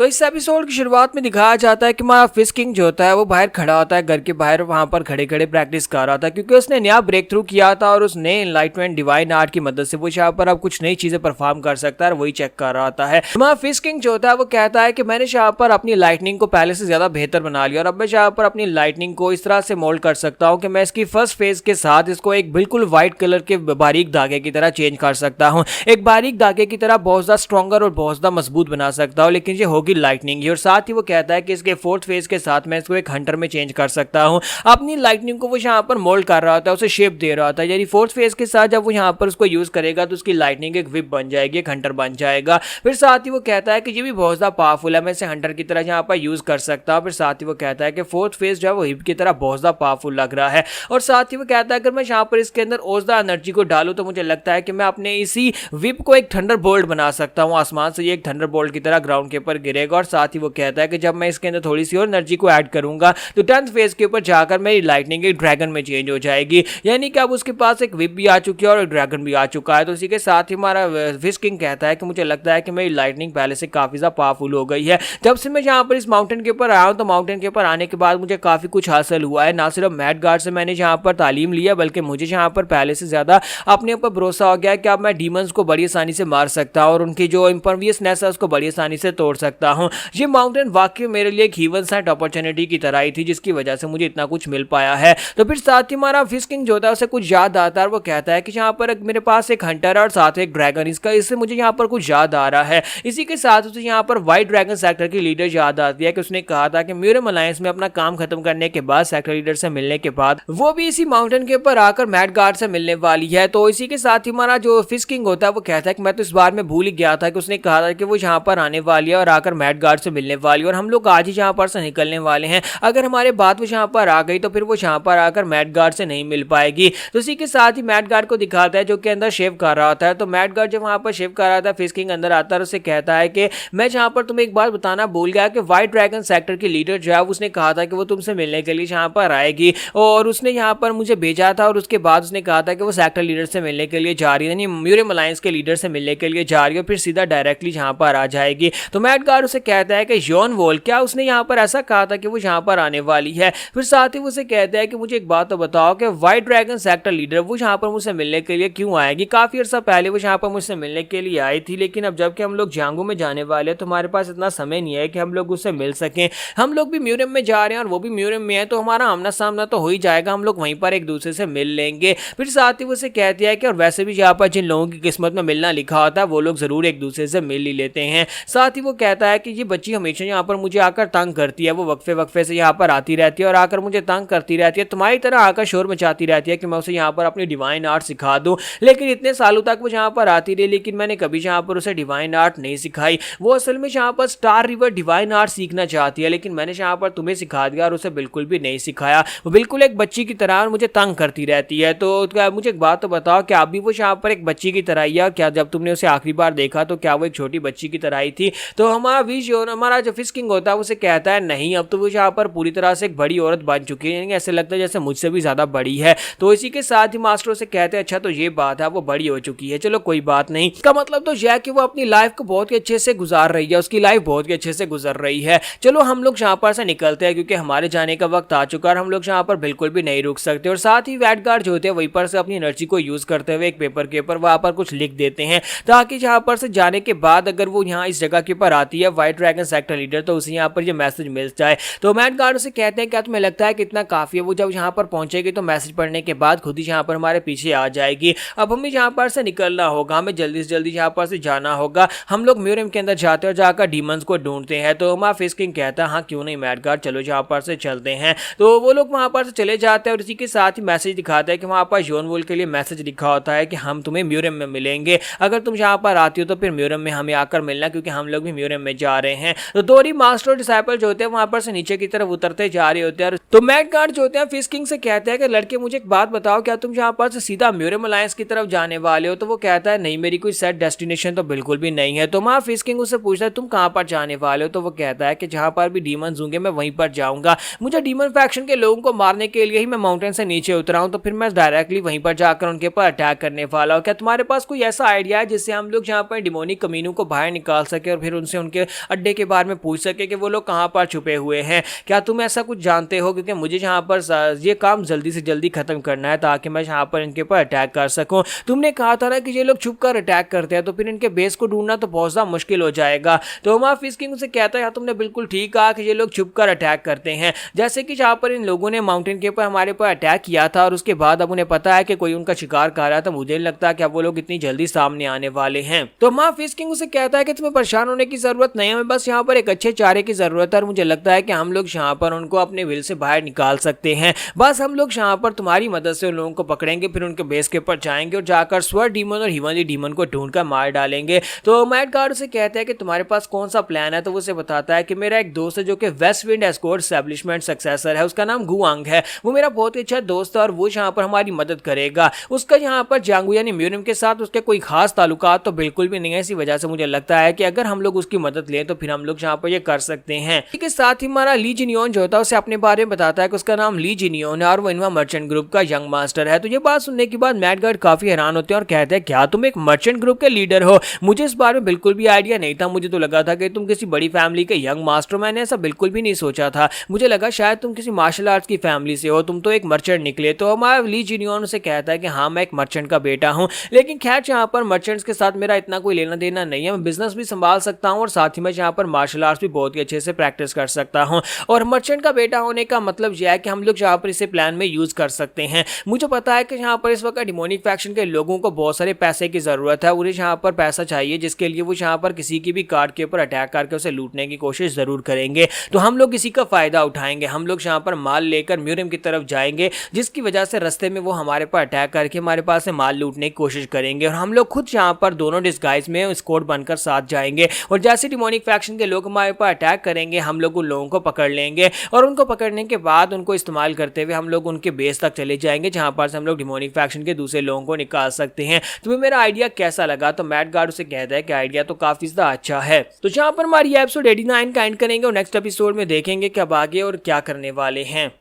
तो इस एपिसोड की शुरुआत में दिखाया जाता है कि हमारा फिश किंग जो होता है वो बाहर खड़ा होता है, घर के बाहर वहां पर खड़े खड़े प्रैक्टिस कर रहा था क्योंकि उसने नया ब्रेक थ्रू किया था और उसने एनलाइटमेंट डिवाइन आर्ट की मदद से वो यहाँ पर अब कुछ नई चीजें परफॉर्म कर सकता है और वही चेक कर रहा होता है। हमारा फिश किंग जो होता है वो कहता है कि मैंने यहाँ पर अपनी लाइटनिंग को पहले से ज्यादा बेहतर बना लिया और अब मैं यहाँ पर अपनी लाइटनिंग को इस तरह से मोल्ड कर सकता हूँ कि मैं इसकी फर्स्ट फेज के साथ इसको एक बिल्कुल व्हाइट कलर के बारीक धागे की तरह चेंज कर सकता हूँ, एक बारीक धागे की तरह बहुत ज्यादा स्ट्रॉन्गर और बहुत ज्यादा मजबूत बना सकता हूँ, लेकिन ये होगी लाइटनिंग ही। और साथ ही वो कहता है कि इसके फोर्थ फेज के साथ मैं इसको एक हंटर में चेंज कर सकता हूं। अपनी लाइटनिंग को वो यहाँ पर मोल्ड कर रहा होता है, उसे शेप दे रहा होता है, यानी फोर्थ फेज के साथ जब वो यहाँ पर उसको यूज करेगा तो उसकी लाइटनिंग एक विप बन जाएगी, एक हंटर बन जाएगा। फिर साथ ही वो कहता है कि ये भी बहुत ज्यादा पावरफुल है, मैं इसे हंटर की तरह यहाँ पर यूज कर सकता हूँ। फिर साथ ही वो कहता है कि फोर्थ फेज जो है वो हिप की तरह बहुत ज्यादा पावरफुल लग रहा है। और साथ ही वो कहता है अगर मैं यहाँ पर इसके अंदर और ज्यादा एनर्जी को डालूं तो मुझे लगता है कि मैं अपने इसी विप को एक थंडर बोल्ट बना सकता हूँ, आसमान से ये एक थंडर बोल्ट की तरह ग्राउंड के ऊपर गिरेगा। और साथ ही वो कहता है कि जब मैं इसके अंदर थोड़ी सी और एनर्जी को ऐड करूंगा तो 10th फेज के ऊपर जाकर मेरी लाइटनिंग एक ड्रैगन में चेंज हो जाएगी, यानी कि अब उसके पास एक विप भी आ चुकी है और एक ड्रैगन भी आ चुका है। तो इसी के साथ ही हमारा फिश किंग कहता है कि मुझे लगता है कि मेरी लाइटनिंग पहले से काफी ज्यादा पावरफुल हो गई है। जब से मैं यहाँ पर इस माउंटेन के ऊपर आया हूँ तो माउंटेन के ऊपर आने के बाद मुझे काफी कुछ हासिल हुआ है, ना सिर्फ मैड गार्ड से मैंने यहाँ पर तालीम लिया बल्कि मुझे यहाँ पर पहले से ज्यादा अपने ऊपर भरोसा हो गया कि अब मैं डीमंस को बड़ी आसानी से मार सकता हूँ और उनकी जो इम्परवियसनेस है उसको बड़ी आसानी से तोड़ सकता हूँ। ये माउंटेन वाकई मेरे लिए एक हीवन सेट अपॉर्चुनिटी की तरह ही थी जिसकी वजह से मुझे इतना कुछ मिल पाया है। तो फिर साथ ही हमारा फिश किंग जो होता है उसे कुछ याद आता है और वो कहता है कि यहाँ पर मेरे पास एक हंटर है और साथ एक ड्रैगन, इससे मुझे यहाँ पर कुछ याद आ रहा है। इसी के साथ उसे यहाँ पर व्हाइट ड्रैगन सेक्टर की लीडर याद आती है कि उसने कहा था कि म्यूरम अलायंस में अपना काम खत्म करने के बाद, सेक्टर लीडर से मिलने के बाद वो भी इसी माउंटेन के ऊपर आकर मैड गार्ड से मिलने वाली है। तो इसी के साथ ही हमारा जो फिश किंग होता है वो कहता है कि मैं तो इस बार में भूल ही गया था कि उसने कहा था कि वो यहाँ पर आने वाली है और आकर मैड गार्ड से मिलने वाली है और हम लोग आज ही यहाँ पर से निकलने वाले हैं। अगर हमारे बात वो यहाँ पर आ गई तो फिर वो यहाँ पर आकर मैड गार्ड से नहीं मिल पाएगी। तो इसी के साथ ही मैड गार्ड को दिखाता है जो कि अंदर शेव कर रहा होता है। तो मैड गार्ड जब वहां पर शेव कर रहा था फिश किंग अंदर आता है, उसे कहता है कि मैं यहाँ पर तुम्हें एक बात बताना भूल गया कि व्हाइट ड्रैगन सेक्टर की लीडर जो है उसने कहा था कि वो तुमसे मिलने के लिए यहाँ पर आएगी और उसने यहाँ पर मुझे भेजा था और उसके बाद उसने कहा था कि वो सेक्टर लीडर से मिलने के लिए जा रही है, यानी म्यूरम अलायंस के लीडर से मिलने के लिए जा रही है, फिर सीधा डायरेक्टली यहाँ पर आ जाएगी। तो मैड गार्ड उसे कहता है कि जॉन वॉल क्या उसने यहाँ पर ऐसा कहा था कि वो यहाँ पर आने वाली है। फिर साथ ही उसे कहता है कि मुझे एक बात तो बताओ कि व्हाइट ड्रैगन सेक्टर लीडर वो यहाँ पर मुझसे मिलने के लिए क्यों आएगी? काफी अर्सा पहले वो यहाँ पर मुझसे मिलने के लिए आई थी, लेकिन अब जबकि हम लोग जांगू में जाने वाले तो हमारे पास इतना समय नहीं है कि हम लोग उससे मिल सकें। हम लोग भी म्यूरम में जा रहे हैं और वो भी म्यूरम में है, तो हमारा आमना सामना तो हो ही जाएगा, हम लोग वहीं पर एक दूसरे से मिल लेंगे। फिर साथ ही उसे कहती है कि और वैसे भी यहाँ पर जिन लोगों की किस्मत में मिलना लिखा होता है वो लोग जरूर एक दूसरे से मिल ही लेते हैं। साथ ही वो कहता है कि ये बच्ची हमेशा यहाँ पर मुझे आकर तंग करती है, वो वक्फे वक्फे से यहाँ पर आती रहती है और आकर मुझे तंग करती रहती है, तुम्हारी तरह आकर शोर मचाती रहती है कि मैं उसे यहाँ पर अपनी डिवाइन आर्ट सिखा दूं। लेकिन इतने सालों तक वो यहाँ पर आती रही लेकिन मैंने कभी यहाँ पर उसे डिवाइन आर्ट नहीं सिखाई। वो असल में यहाँ पर स्टार रिवर डिवाइन आर्ट सीखना चाहती है, लेकिन मैंने यहाँ पर तुम्हें सिखा दिया और उसे बिल्कुल भी नहीं सिखाया। वो बिल्कुल एक बच्ची की तरह मुझे तंग करती रहती है। तो मुझे एक बात तो बताओ, क्या अभी वो यहाँ पर एक बच्ची की तरह ही है? क्या जब तुमने उसे आखिरी बार देखा तो क्या वो एक छोटी बच्ची की तरह ही थी? तो हमारा जो फिश किंग होता है उसे कहता है नहीं, अब तो वो यहाँ पर पूरी तरह से एक बड़ी औरत बन चुकी है, ऐसे लगता है जैसे मुझसे भी ज्यादा बड़ी है। तो इसी के साथ ही मास्टर से कहते हैं अच्छा तो ये बात है, वो बड़ी हो चुकी है, चलो कोई बात नहीं। इसका मतलब तो यह है कि वो अपनी लाइफ को बहुत ही अच्छे से गुजार रही है, उसकी लाइफ बहुत ही अच्छे से गुजर रही है। चलो हम लोग यहाँ पर से निकलते हैं क्योंकि हमारे जाने का वक्त आ चुका है, हम लोग यहाँ पर बिल्कुल भी नहीं रुक सकते। और साथ ही वैट गार्ड जो होते हैं वहीं पर से अपनी एनर्जी को यूज करते हुए एक पेपर के ऊपर वहां पर कुछ लिख देते हैं ताकि यहाँ पर से जाने के बाद अगर वो यहाँ इस जगह के ऊपर आती है व्हाइट ड्रैगन सेक्टर लीडर तो उसे यहाँ पर ये मैसेज मिल जाए। तो मैट गार्ड से कहते हैं क्या तुम्हें लगता है कितना काफी है? वो जब यहाँ पर पहुंचेगी तो मैसेज पढ़ने के बाद खुद ही यहाँ पर हमारे पीछे आ जाएगी। अब हमें यहाँ पर से निकलना होगा, हमें जल्दी से जल्दी यहाँ पर से जाना होगा। हम लोग म्यूरियम के अंदर जाते हैं और जाकर डीमंस को ढूंढते हैं। तो हमारा फिश किंग कहता है हाँ क्यों नहीं मैट गार्ड, चलो यहाँ पर से चलते हैं। तो वो लोग वहां पर से चले जाते हैं और इसी के साथ ही मैसेज दिखाते हैं कि वहां पर जॉन वॉल के लिए मैसेज लिखा होता है कि हम तुम्हें म्यूरियम में मिलेंगे, अगर तुम यहाँ पर आती हो तो फिर म्यूरियम में हमें आकर मिलना क्योंकि हम लोग भी म्यूरियम में जा रहे हैं। तो दोरी मास्टर डिसाइपल जो होते हैं वहां पर से नीचे की तरफ उतरते जा रहे होते हैं। तो मैट गार्ड जो होते हैं फिश किंग से कहते हैं कि लड़के मुझे एक बात बताओ, क्या तुम यहाँ पर से सीधा म्यूरियम अलायंस की तरफ जाने वाले हो? तो वो कहता है नहीं, मेरी कोई सेट डेस्टिनेशन तो बिल्कुल भी नहीं है। तो वहां फिश किंग उससे पूछता है तुम कहाँ पर जाने वाले हो? तो वो कहता है कि जहां पर भी डीमंस होंगे मैं वहीं पर जाऊंगा, मुझे डीमन फैक्शन के लोगों को मारने के लिए ही मैं माउंटेन से नीचे उतरा हूं, तो फिर मैं डायरेक्टली वहीं पर जाकर उनके ऊपर अटैक करने वाला हूं। क्या तुम्हारे पास कोई ऐसा आइडिया है जिससे हम लोग यहाँ पर डिमोनिक कमीनों को बाहर निकाल सके और फिर उनसे उनके के अड्डे के बारे में पूछ सके कि वो लोग कहाँ पर छुपे हुए हैं। क्या तुम ऐसा कुछ जानते हो? क्योंकि मुझे यहाँ पर ये काम जल्दी से जल्दी खत्म करना है ताकि मैं यहाँ पर इनके ऊपर अटैक कर सकूं। तुमने कहा था ना कि ये लोग छुप कर अटैक करते हैं, तो फिर इनके बेस को ढूंढना तो बहुत ज़्यादा मुश्किल हो जाएगा। तो हमारा फिश किंग उसे कहता है, तुमने बिल्कुल ठीक कहा कि ये लोग छुप कर अटैक करते हैं। जैसे कि जहाँ पर इन लोगों ने माउंटेन के ऊपर हमारे ऊपर अटैक किया था और उसके बाद अब उन्हें पता है कि कोई उनका शिकार कर रहा था, मुझे नहीं लगता कि अब वो लोग इतनी जल्दी सामने आने वाले हैं। तो हमारा फिश किंग उसे कहता है कि तुम्हें परेशान होने की जरूरत नहीं है, हमें बस यहाँ पर एक अच्छे चारे की जरूरत है और मुझे लगता है कि हम लोग यहाँ पर उनको अपने विल से बाहर निकाल सकते हैं। बस हम लोग यहाँ पर तुम्हारी मदद से उन लोगों को पकड़ेंगे, फिर उनके बेस के ऊपर जाएंगे और जाकर स्वर डीमन और हिमालय डीमन को ढूंढकर मार डालेंगे। तो मैड गार्ड उसे कहता है कि तुम्हारे पास कौन सा प्लान है? तो वो उसे बताता है कि मेरा एक दोस्त है जो कि west wind escort establishment successor है, उसका नाम गुआंग है। वो मेरा बहुत ही अच्छा दोस्त है और वो यहाँ पर हमारी मदद करेगा। उसका यहाँ पर जांगू यानी म्यूरियम के साथ उसके कोई खास ताल्लुकात तो बिल्कुल भी नहीं है। इसी वजह से मुझे लगता है कि अगर हम लोग उसकी मदद लें तो फिर हम लोग यहाँ पर ये कर सकते हैं। इसके साथ ही हमारा ली जिनियन जो होता है उसे अपने बारे में बताता है कि उसका नाम ली जिनियन है और वो इनवा मर्चेंट ग्रुप का यंग मास्टर है। तो ये बात सुनने के बाद मैड गार्ड काफी हैरान होते हैं और कहते हैं, क्या तुम एक मर्चेंट ग्रुप के लीडर हो? मुझे इस बारे में बिल्कुल भी आइडिया नहीं था। मुझे तो लगा था कि तुम किसी बड़ी फैमिली के यंग मास्टर। मैंने ऐसा बिल्कुल भी नहीं सोचा था। मुझे लगा शायद तुम किसी मार्शल आर्ट्स की फैमिली से हो, तुम तो एक मर्चेंट निकले। तो हमारा ली जिनियन से कहता है कि हाँ, मैं एक मर्चेंट का बेटा हूँ, लेकिन खैर यहाँ पर मर्चेंट्स के साथ मेरा इतना कोई लेना देना नहीं है। मैं बिजनेस भी संभाल सकता हूँ और साथ ही मैं यहाँ पर मार्शल आर्ट्स भी बहुत ही अच्छे से प्रैक्टिस कर सकता हूँ। और मर्चेंट का बेटा होने का मतलब यह है कि हम लोग यहाँ पर इसे प्लान में यूज कर सकते हैं। मुझे पता है कि यहाँ पर इस वक्त डिमोनिक फैक्शन के लोगों को बहुत सारे पैसे की जरूरत है, उन्हें यहाँ पर पैसा चाहिए, जिसके लिए वो यहाँ पर किसी की भी कार्ड के ऊपर अटैक करके उसे लूटने की कोशिश जरूर करेंगे। तो हम लोग इसी का फायदा उठाएंगे। हम लोग यहाँ पर माल लेकर म्यूरियम की तरफ जाएंगे, जिसकी वजह से रास्ते में वो हमारे पर अटैक करके हमारे पास से माल लूटने की कोशिश करेंगे और हम लोग खुद यहाँ पर दोनों डिस्गाइज में स्क्वाड बनकर साथ जाएंगे। और जैसे डिमोनिक फैक्शन के लोग हमारे पर अटैक करेंगे, हम लोग उन लोगों को पकड़ लेंगे और उनको पकड़ने के बाद उनको इस्तेमाल करते हुए हम लोग उनके बेस तक चले जाएंगे, जहां पर से हम लोग डिमोनिक फैक्शन के दूसरे लोगों को निकाल सकते हैं। तुम्हें मेरा आइडिया कैसा लगा? तो मैड गार्ड उसे कहता है कि आइडिया तो काफी ज्यादा अच्छा है। तो जहां पर हमारी एपिसोड 89 का एंड करेंगे और नेक्स्ट एपिसोड में देखेंगे कि अब आगे और क्या करने वाले हैं।